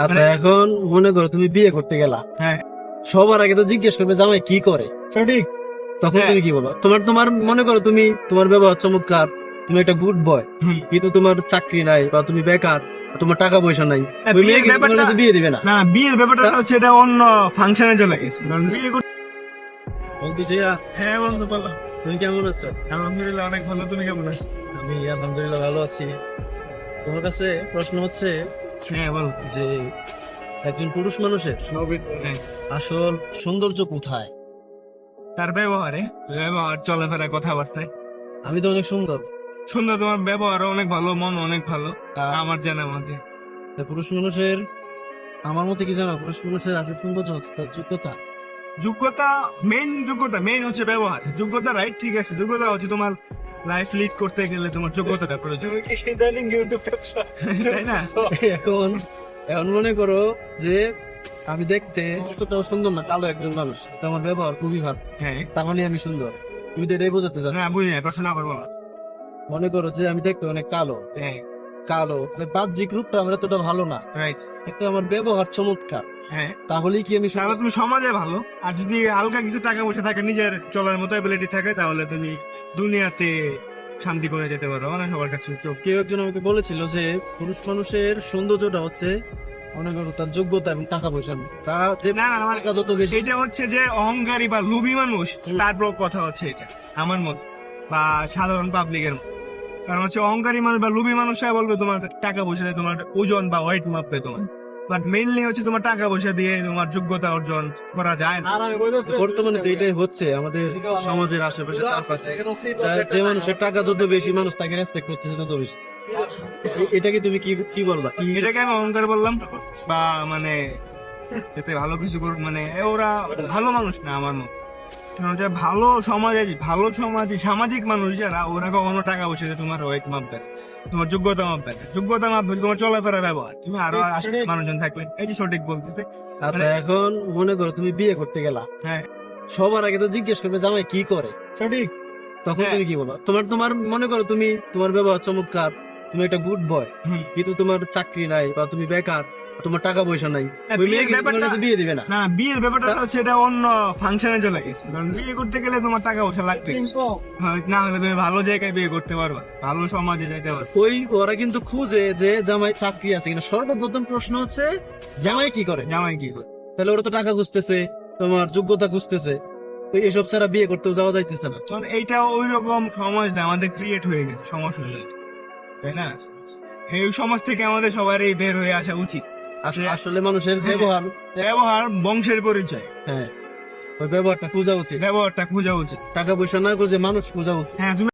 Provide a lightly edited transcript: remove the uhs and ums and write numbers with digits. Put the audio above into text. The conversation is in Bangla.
আচ্ছা, এখন মনে করো তুমি বিয়ে করতে গেলা, হ্যাঁ সবার আগে তো জিজ্ঞেস করবে জামাই কি করে, সঠিক। তখন হ্যাঁ। তুমি কি বলবা? তোমার মনে করো তুমি, তোমার ব্যবহার চমৎকার, তুমি একটা গুড বয়, কিন্তু তোমার চাকরি নাই বা তুমি বেকার, তোমার টাকা পয়সা নাই, হ্যাঁ, ওই মেয়ে বিয়ের কিন্তু তোমার ব্যাপারটা- কাছে বিয়ে দিবে না। না বিয়ের ব্যাপারটা হচ্ছে এটা অন্য ফাংশনে চলে গেছে, কারণ বিয়ে করতে। বলতে জিয়া, হ্যাঁ বন্ধু বলো। তুমি কেমন আছো? আলহামদুলিল্লাহ অনেক ভালো, তুমি কেমন আছো? আমি আলহামদুলিল্লাহ ভালো আছি। তোমার কাছে প্রশ্ন হচ্ছে হ্যাঁ বলো। যে একজন পুরুষ মানুষের হ্যাঁ, আসল সৌন্দর্য কোথায়? তার ব্যবহারে, ব্যবহার চলাফেরা কথাবার্তায়। আমি তো অনেক সুন্দর, সুন্দর, তোমার ব্যবহার অনেক ভালো, মন অনেক ভালো, আমার জানা মতে। তা পুরুষ মানুষের, আমার মতে কি জানো, পুরুষ মানুষের আসল সৌন্দর্য হচ্ছে তার যোগ্যতা। যোগ্যতা, মেইন হচ্ছে ব্যবহার। যোগ্যতা রাইট, ঠিক আছে, যোগ্যতা হচ্ছে তোমার লাইফ লিড করতে গেলে তোমার যোগ্যতাটা প্রয়োজন। তাই না? এখন এখন মনে করো যে আমি দেখতে অতটাও সুন্দর না, কালো একজন মানুষ, তো আমার ব্যবহার খুবই ভালো, হ্যাঁ, তাহলে আমি সুন্দর। তুমি তো এটাই বোঝাতে চাচ্ছ। না বুঝি না, প্রশ্ন আবার বলো। মনে করো যে আমি দেখতে অনেক কালো, হ্যাঁ মানে বাহ্যিক রূপটা আমার এতটা ভালো না, রাইট। কিন্তু আমার ব্যবহার চমৎকার, হ্যাঁ, তাহলেই কি আমি তাহলে সুন্দর? তুমি সমাজে ভালো। আর যদি হালকা কিছু টাকা পয়সা থাকে, নিজের চলার মতো অ্যাবিলিটি থাকে, তাহলে তুমি দুনিয়াতে শান্তি করে যেতে পারো, মানে সবার কাছে চোখ। কেউ একজন আমাকে বলেছিল যে পুরুষ মানুষের সৌন্দর্যটা হচ্ছে মনে করো তার যোগ্যতা এবং টাকা পয়সা, তা যে না না, আমার টাকা যত বেশি, এটা হচ্ছে যে অহংকারী বা লোভী মানুষ, তারপর কথা হচ্ছে এটা আমার মত, বা সাধারণ পাবলিকের মত। কারণ হচ্ছে অহংকারী মানুষ বা লোভী মানুষরা বলবে তোমার টাকা পয়সা দিয়ে তোমার ওজন বা ওয়েট মাপবে তোমার, বাট মেইনলি হচ্ছে তোমার টাকা পয়সা দিয়ে তোমার যোগ্যতা অর্জন করা যায় না। বর্তমানে তো এটাই হচ্ছে আমাদের সমাজের আশেপাশে চারপাশে, যে মানুষের টাকা যত বেশি, মানুষ তাকে রেসপেক্ট করতেছে তত বেশি। এটাকে তুমি কি কি বলবা? কি এটাকে আমি অহংকার বললাম, বা মানে এতে ভালো কিছু করুক, মানে ওরা ভালো মানুষ না আমার মত। কারণ হচ্ছে ভালো সমাজে সামাজিক মানুষ যারা, ওরা কখনো টাকা পয়সা দিয়ে তোমার ওয়েট মাপবে না, তোমার যোগ্যতা মাপবে না। যোগ্যতা মাপবে তোমার চলাফেরা ব্যবহার। তুমি আরো মানুষজন থাকলে, এই যে সঠিক বলতেছে। আচ্ছা, এখন মনে করো তুমি বিয়ে করতে গেলা, হ্যাঁ সবার আগে তো জিজ্ঞেস করবে জামাই কি করে, সঠিক। তখন হ্যাঁ। তুমি কি বলবা? তোমার মনে করো তুমি, তোমার ব্যবহার চমৎকার, তুমি একটা গুড বয়, কিন্তু তোমার চাকরি নাই বা তুমি বেকার, তোমার টাকা পয়সা নাই, ওই মেয়ে কিন্তু তোমার কাছে বিয়ে দিবে না। না বিয়ের ব্যাপারটা হচ্ছে এটা অন্য ফাংশনে চলে গেছে, কারণ বিয়ে করতে গেলে তোমার টাকা পয়সা লাগবে, না হলে তুমি ভালো জায়গায় বিয়ে করতে পারবা, ভালো সমাজে যেতে পারবা। ওরা কিন্তু খুঁজে যে জামাই চাকরি আছে কিনা, সর্বপ্রথম প্রশ্ন হচ্ছে জামাই কি করে। জামাই কি করে? তাহলে ওরা তো টাকা খুঁজতেছে, তোমার যোগ্যতা খুঁজতেছে, তো এসব ছাড়া বিয়ে করতেও যাওয়া যাইতেছে না। কারণ এইটা ওই রকম সমাজটা আমাদের ক্রিয়েট হয়ে গেছে, সমস্যা হয়ে গেছে, তাই না? এই সমাজ থেকে আমাদের সবারই বের হয়ে আসা উচিত। আসলে মানুষের ব্যবহার, ব্যবহার বংশের পরিচয়, হ্যাঁ, ওই ব্যবহারটা খোঁজা উচিত, ব্যবহারটা খোঁজা উচিত। টাকা পয়সা না খুঁজে মানুষ খোঁজা উচিত। হ্যাঁ তুমি